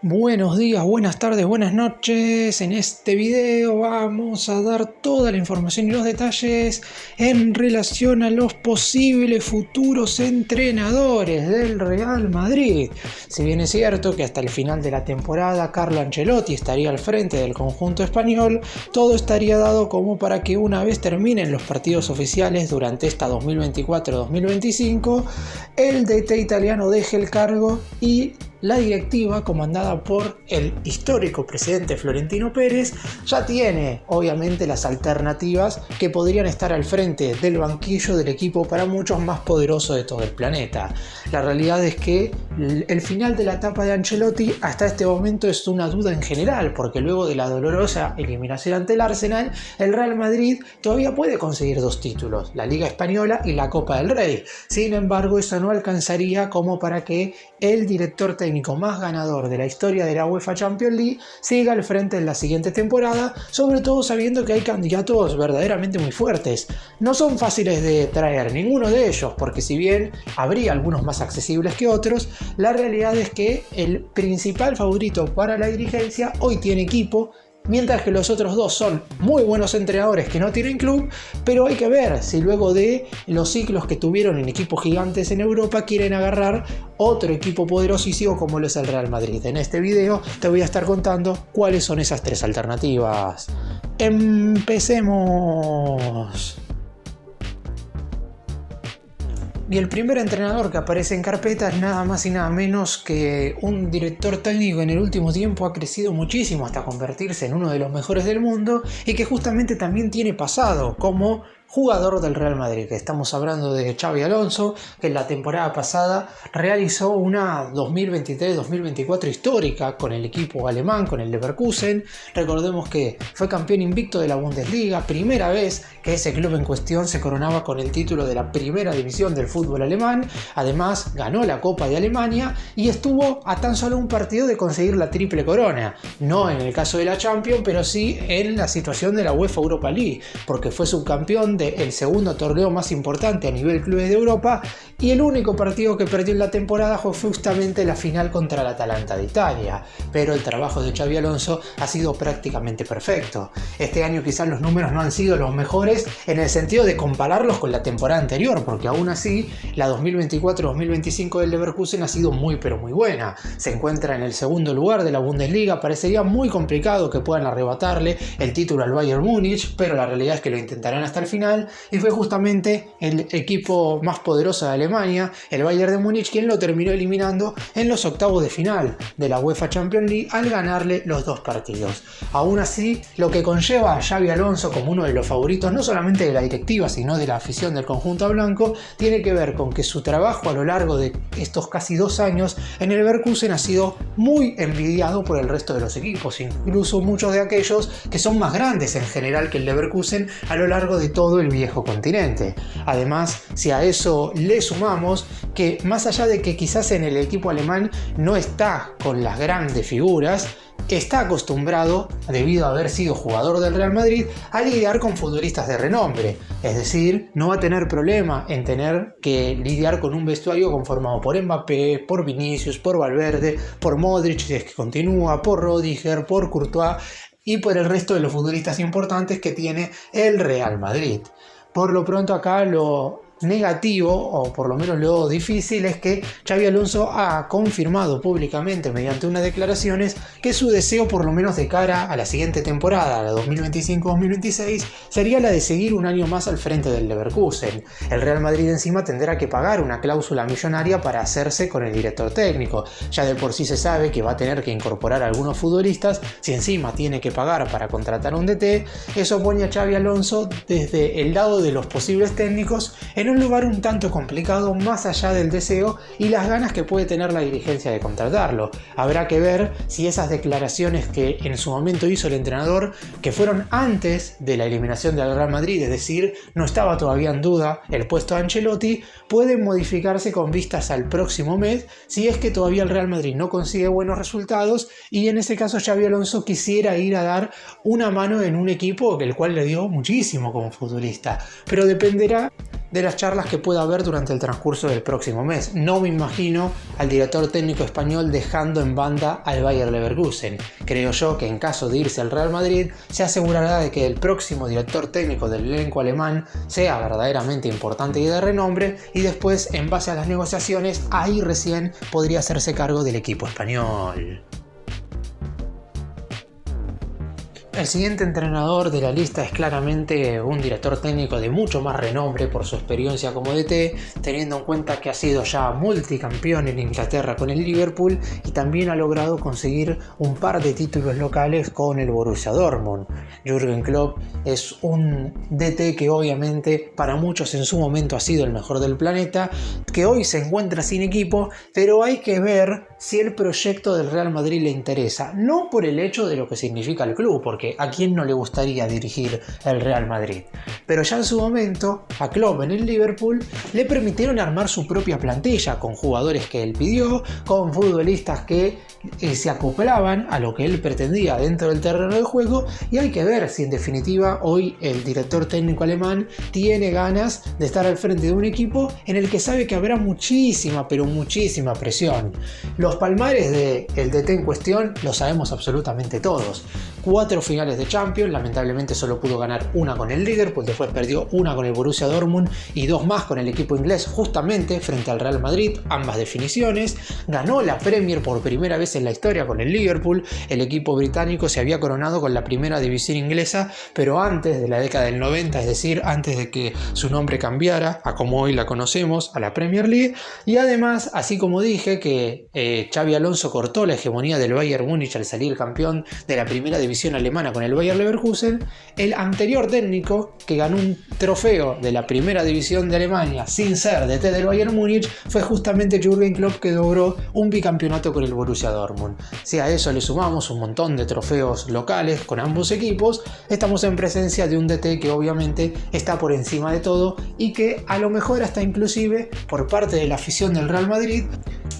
Buenos días, buenas tardes, buenas noches. En este video vamos a dar toda la información y los detalles en relación a los posibles futuros entrenadores del Real Madrid. Si bien es cierto que hasta el final de la temporada Carlo Ancelotti estaría al frente del conjunto español, todo estaría dado como para que una vez terminen los partidos oficiales durante esta 2024-2025, el DT italiano deje el cargo y la directiva, comandada por el histórico presidente Florentino Pérez, ya tiene obviamente las alternativas que podrían estar al frente del banquillo del equipo para muchos más poderoso de todo el planeta. La realidad es que el final de la etapa de Ancelotti hasta este momento es una duda en general, porque luego de la dolorosa eliminación ante el Arsenal, el Real Madrid todavía puede conseguir dos títulos, la Liga Española y la Copa del Rey. Sin embargo, eso no alcanzaría como para que el director técnico más ganador de la historia de la UEFA Champions League siga al frente en la siguiente temporada, sobre todo sabiendo que hay candidatos verdaderamente muy fuertes. No son fáciles de traer ninguno de ellos, porque si bien habría algunos más accesibles que otros, la realidad es que el principal favorito para la dirigencia hoy tiene equipo, mientras que los otros dos son muy buenos entrenadores que no tienen club, pero hay que ver si luego de los ciclos que tuvieron en equipos gigantes en Europa quieren agarrar otro equipo poderosísimo como lo es el Real Madrid. En este video te voy a estar contando cuáles son esas tres alternativas. ¡Empecemos! Y el primer entrenador que aparece en carpeta es nada más y nada menos que un director técnico que en el último tiempo ha crecido muchísimo hasta convertirse en uno de los mejores del mundo y que justamente también tiene pasado como jugador del Real Madrid. Que estamos hablando de Xabi Alonso, que en la temporada pasada realizó una 2023-2024 histórica con el equipo alemán, con el Leverkusen. Recordemos que fue campeón invicto de la Bundesliga, primera vez que ese club en cuestión se coronaba con el título de la primera división del fútbol alemán. Además ganó la Copa de Alemania y estuvo a tan solo un partido de conseguir la triple corona, no en el caso de la Champions, pero sí en la situación de la UEFA Europa League, porque fue subcampeón del segundo torneo más importante a nivel clubes de Europa, y el único partido que perdió en la temporada fue justamente la final contra el Atalanta de Italia. Pero el trabajo de Xabi Alonso ha sido prácticamente perfecto. Este año quizás los números no han sido los mejores en el sentido de compararlos con la temporada anterior, porque aún así la 2024-2025 del Leverkusen ha sido muy pero muy buena. Se encuentra en el segundo lugar de la Bundesliga. Parecería muy complicado que puedan arrebatarle el título al Bayern Múnich, pero la realidad es que lo intentarán hasta el final, y fue justamente el equipo más poderoso de Alemania, el Bayern de Múnich, quien lo terminó eliminando en los octavos de final de la UEFA Champions League al ganarle los dos partidos. Aún así, lo que conlleva a Xabi Alonso como uno de los favoritos no solamente de la directiva sino de la afición del conjunto blanco tiene que ver con que su trabajo a lo largo de estos casi 2 años en el Leverkusen ha sido muy envidiado por el resto de los equipos, incluso muchos de aquellos que son más grandes en general que el Leverkusen a lo largo de todo el viejo continente. Además, si a eso le sumamos que más allá de que quizás en el equipo alemán no está con las grandes figuras, está acostumbrado, debido a haber sido jugador del Real Madrid, a lidiar con futbolistas de renombre. Es decir, no va a tener problema en tener que lidiar con un vestuario conformado por Mbappé, por Vinicius, por Valverde, por Modric, si es que continúa, por Rüdiger, por Courtois y por el resto de los futbolistas importantes que tiene el Real Madrid. Por lo pronto acá lo negativo, o por lo menos lo difícil, es que Xabi Alonso ha confirmado públicamente mediante unas declaraciones que su deseo, por lo menos de cara a la siguiente temporada, la 2025-2026, sería la de seguir un año más al frente del Leverkusen. El Real Madrid encima tendrá que pagar una cláusula millonaria para hacerse con el director técnico. Ya de por sí se sabe que va a tener que incorporar a algunos futbolistas. Si encima tiene que pagar para contratar un DT, eso pone a Xabi Alonso desde el lado de los posibles técnicos en un lugar un tanto complicado, más allá del deseo y las ganas que puede tener la dirigencia de contratarlo. Habrá que ver si esas declaraciones que en su momento hizo el entrenador, que fueron antes de la eliminación del Real Madrid, es decir, no estaba todavía en duda el puesto de Ancelotti, pueden modificarse con vistas al próximo mes, si es que todavía el Real Madrid no consigue buenos resultados y en ese caso Xabi Alonso quisiera ir a dar una mano en un equipo el cual le dio muchísimo como futbolista. Pero dependerá de las charlas que pueda haber durante el transcurso del próximo mes. No me imagino al director técnico español dejando en banda al Bayer Leverkusen. Creo yo que en caso de irse al Real Madrid, se asegurará de que el próximo director técnico del elenco alemán sea verdaderamente importante y de renombre, y después, en base a las negociaciones, ahí recién podría hacerse cargo del equipo español. El siguiente entrenador de la lista es claramente un director técnico de mucho más renombre por su experiencia como DT, teniendo en cuenta que ha sido ya multicampeón en Inglaterra con el Liverpool y también ha logrado conseguir un par de títulos locales con el Borussia Dortmund. Jürgen Klopp es un DT que obviamente para muchos en su momento ha sido el mejor del planeta, que hoy se encuentra sin equipo, pero hay que ver si el proyecto del Real Madrid le interesa, no por el hecho de lo que significa el club, porque a quién no le gustaría dirigir el Real Madrid, pero ya en su momento a Klopp en el Liverpool le permitieron armar su propia plantilla con jugadores que él pidió, con futbolistas que se acoplaban a lo que él pretendía dentro del terreno de juego, y hay que ver si en definitiva hoy el director técnico alemán tiene ganas de estar al frente de un equipo en el que sabe que habrá muchísima, pero muchísima presión. Los palmares del DT en cuestión los sabemos absolutamente todos. 4 finales de Champions, lamentablemente solo pudo ganar una con el Liverpool, después perdió una con el Borussia Dortmund y 2 más con el equipo inglés justamente frente al Real Madrid, ambas definiciones. Ganó la Premier por primera vez en la historia con el Liverpool. El equipo británico se había coronado con la primera división inglesa, pero antes de la década del 90, es decir, antes de que su nombre cambiara a como hoy la conocemos, a la Premier League. Y además, así como dije que Xabi Alonso cortó la hegemonía del Bayern Múnich al salir campeón de la primera división alemana con el Bayer Leverkusen, el anterior técnico que ganó un trofeo de la primera división de Alemania sin ser DT del Bayern Múnich fue justamente Jürgen Klopp, que logró un bicampeonato con el Borussia Dortmund. Si a eso le sumamos un montón de trofeos locales con ambos equipos, estamos en presencia de un DT que obviamente está por encima de todo y que a lo mejor hasta inclusive por parte de la afición del Real Madrid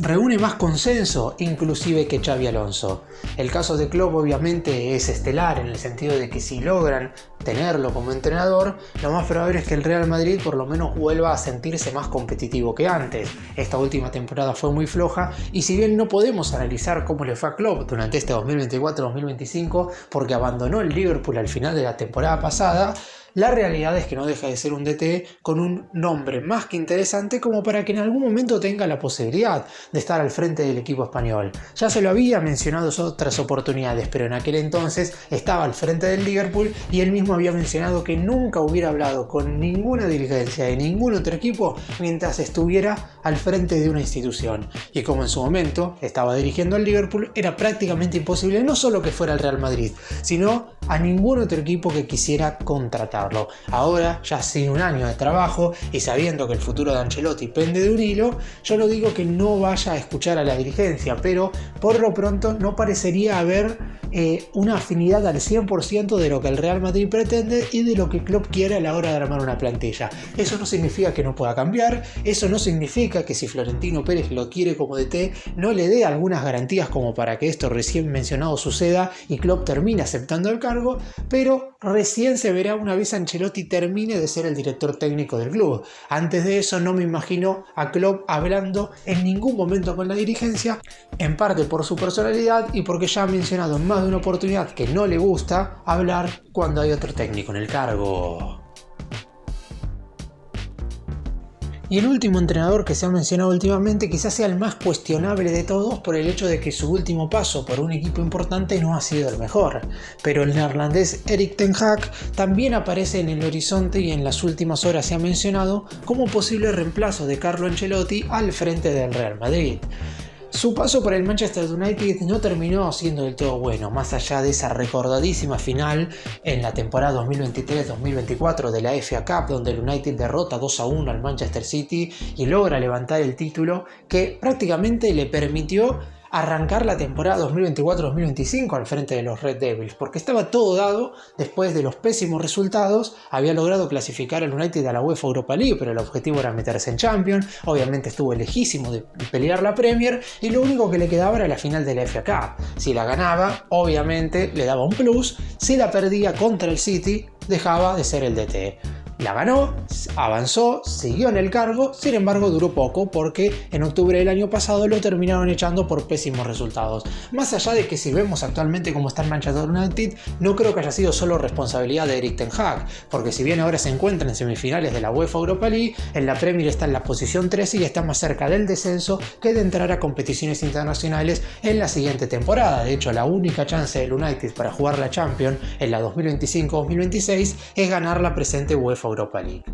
reúne más consenso inclusive que Xabi Alonso. El caso de Klopp obviamente es estelar en el sentido de que si logran tenerlo como entrenador, lo más probable es que el Real Madrid por lo menos vuelva a sentirse más competitivo que antes. Esta última temporada fue muy floja y si bien no podemos analizar cómo le fue a Klopp durante este 2024-2025 porque abandonó el Liverpool al final de la temporada pasada, la realidad es que no deja de ser un DT con un nombre más que interesante como para que en algún momento tenga la posibilidad de estar al frente del equipo español. Ya se lo había mencionado en otras oportunidades, pero en aquel entonces estaba al frente del Liverpool y él mismo había mencionado que nunca hubiera hablado con ninguna dirigencia de ningún otro equipo mientras estuviera al frente de una institución. Y como en su momento estaba dirigiendo al Liverpool, era prácticamente imposible no solo que fuera el Real Madrid, sino a ningún otro equipo que quisiera contratar. Ahora, ya sin un año de trabajo y sabiendo que el futuro de Ancelotti pende de un hilo, yo no digo que no vaya a escuchar a la dirigencia, pero por lo pronto no parecería haber una afinidad al 100% de lo que el Real Madrid pretende y de lo que Klopp quiere a la hora de armar una plantilla. Eso no significa que no pueda cambiar, eso no significa que si Florentino Pérez lo quiere como DT, no le dé algunas garantías como para que esto recién mencionado suceda y Klopp termine aceptando el cargo, pero recién se verá una vez Ancelotti termine de ser el director técnico del club. Antes de eso no me imagino a Klopp hablando en ningún momento con la dirigencia, en parte por su personalidad y porque ya ha mencionado en más de una oportunidad que no le gusta hablar cuando hay otro técnico en el cargo. Y el último entrenador que se ha mencionado últimamente quizás sea el más cuestionable de todos por el hecho de que su último paso por un equipo importante no ha sido el mejor. Pero el neerlandés Erik ten Hag también aparece en el horizonte y en las últimas horas se ha mencionado como posible reemplazo de Carlo Ancelotti al frente del Real Madrid. Su paso por el Manchester United no terminó siendo del todo bueno, más allá de esa recordadísima final en la temporada 2023-2024 de la FA Cup, donde el United derrota 2-1 al Manchester City y logra levantar el título que prácticamente le permitió arrancar la temporada 2024-2025 al frente de los Red Devils, porque estaba todo dado. Después de los pésimos resultados había logrado clasificar al United a la UEFA Europa League, pero el objetivo era meterse en Champions. Obviamente estuvo lejísimo de pelear la Premier y lo único que le quedaba era la final de la FA Cup. Si la ganaba, obviamente le daba un plus. Si la perdía contra el City, dejaba de ser el DT. La ganó, avanzó, siguió en el cargo, sin embargo duró poco porque en octubre del año pasado lo terminaron echando por pésimos resultados. Más allá de que si vemos actualmente cómo está el Manchester United, no creo que haya sido solo responsabilidad de Erik ten Hag, porque si bien ahora se encuentra en semifinales de la UEFA Europa League, en la Premier está en la posición 13 y está más cerca del descenso que de entrar a competiciones internacionales en la siguiente temporada. De hecho, la única chance del United para jugar la Champions en la 2025-2026 es ganar la presente UEFA Europa League.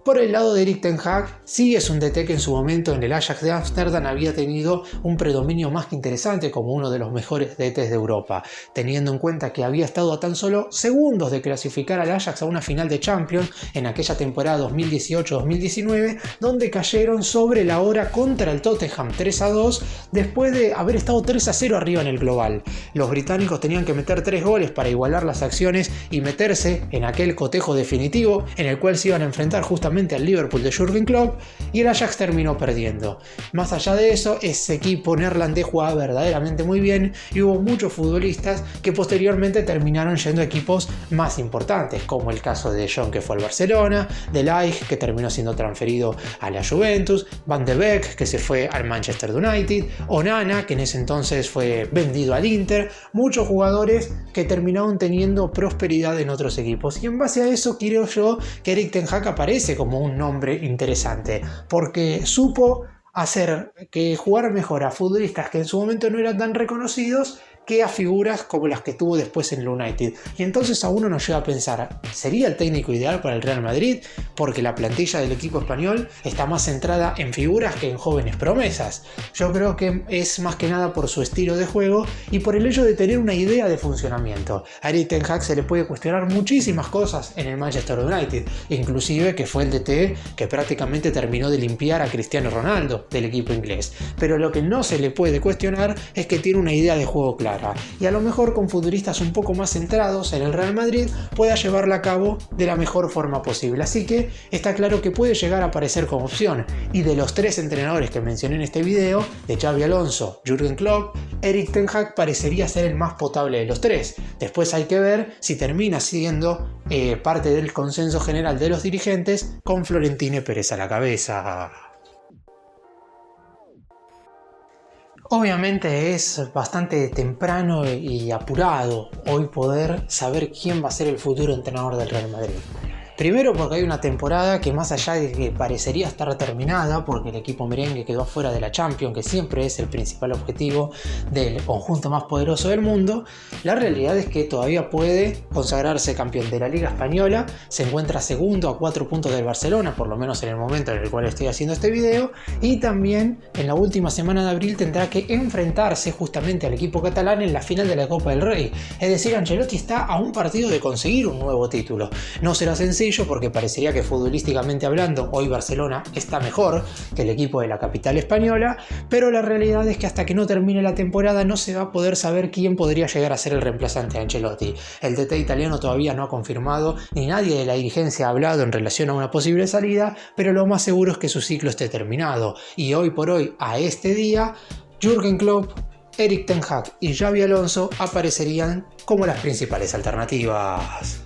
Por el lado de Erik ten Hag, sí es un DT que en su momento en el Ajax de Ámsterdam había tenido un predominio más que interesante como uno de los mejores DTs de Europa, teniendo en cuenta que había estado a tan solo segundos de clasificar al Ajax a una final de Champions en aquella temporada 2018-2019, donde cayeron sobre la hora contra el Tottenham 3-2 después de haber estado 3-0 arriba en el global. Los británicos tenían que meter 3 goles para igualar las acciones y meterse en aquel cotejo definitivo en el cual se iban a enfrentar justamente al Liverpool de Jürgen Klopp, y el Ajax terminó perdiendo. Más allá de eso, ese equipo neerlandés jugaba verdaderamente muy bien y hubo muchos futbolistas que posteriormente terminaron yendo a equipos más importantes, como el caso de Jong, que fue al Barcelona, de Ligt, que terminó siendo transferido a la Juventus, Van de Beek, que se fue al Manchester United, Onana, que en ese entonces fue vendido al Inter. Muchos jugadores que terminaron teniendo prosperidad en otros equipos, y en base a eso creo yo que Erik ten Hag aparece como un nombre interesante, porque supo hacer que jugar mejor a futbolistas que en su momento no eran tan reconocidos que a figuras como las que tuvo después en el United. Y entonces a uno nos lleva a pensar, ¿sería el técnico ideal para el Real Madrid? Porque la plantilla del equipo español está más centrada en figuras que en jóvenes promesas. Yo creo que es más que nada por su estilo de juego y por el hecho de tener una idea de funcionamiento. A Erik ten Hag se le puede cuestionar muchísimas cosas en el Manchester United, inclusive que fue el DT que prácticamente terminó de limpiar a Cristiano Ronaldo del equipo inglés. Pero lo que no se le puede cuestionar es que tiene una idea de juego clara, y a lo mejor con futbolistas un poco más centrados en el Real Madrid pueda llevarla a cabo de la mejor forma posible. Así que está claro que puede llegar a aparecer como opción, y de los 3 entrenadores que mencioné en este video, de Xabi Alonso, Jürgen Klopp, Erik ten Hag parecería ser el más potable de los 3. Después hay que ver si termina siendo parte del consenso general de los dirigentes con Florentino Pérez a la cabeza. Obviamente es bastante temprano y apurado hoy poder saber quién va a ser el futuro entrenador del Real Madrid. Primero porque hay una temporada que, más allá de que parecería estar terminada porque el equipo merengue quedó fuera de la Champions, que siempre es el principal objetivo del conjunto más poderoso del mundo, la realidad es que todavía puede consagrarse campeón de la Liga Española, se encuentra segundo a 4 puntos del Barcelona, por lo menos en el momento en el cual estoy haciendo este video, y también en la última semana de abril tendrá que enfrentarse justamente al equipo catalán en la final de la Copa del Rey. Es decir, Ancelotti está a un partido de conseguir un nuevo título. No será sencillo porque parecería que futbolísticamente hablando hoy Barcelona está mejor que el equipo de la capital española, pero la realidad es que hasta que no termine la temporada no se va a poder saber quién podría llegar a ser el reemplazante de Ancelotti. El DT italiano todavía no ha confirmado, ni nadie de la dirigencia ha hablado en relación a una posible salida, pero lo más seguro es que su ciclo esté terminado, y hoy por hoy, a este día, Jürgen Klopp, Erik ten Hag y Xabi Alonso aparecerían como las principales alternativas.